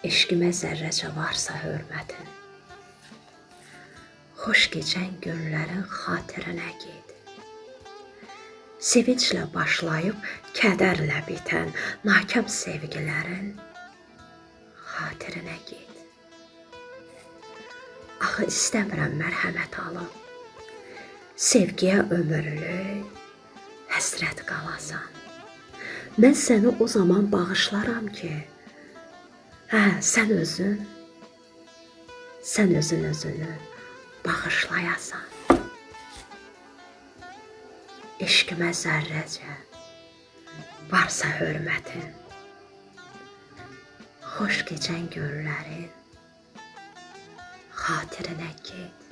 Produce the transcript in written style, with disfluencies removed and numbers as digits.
Eşqimə zərrəcə varsa hörmətin, xoş keçən günlərin xatirinə get. Sevinclə başlayıb kədərlə bitən nakam sevgilərin xatirinə get. Axı istəmirəm mərhəmət alıb, sevgiyə ömürlük həsrət qalasan. Mən səni o zaman bağışlaram ki, sən özünü bağışlayasan. Eşqimə zərrəcə varsa hörmətin, xoş keçən günlərin xatirinə get.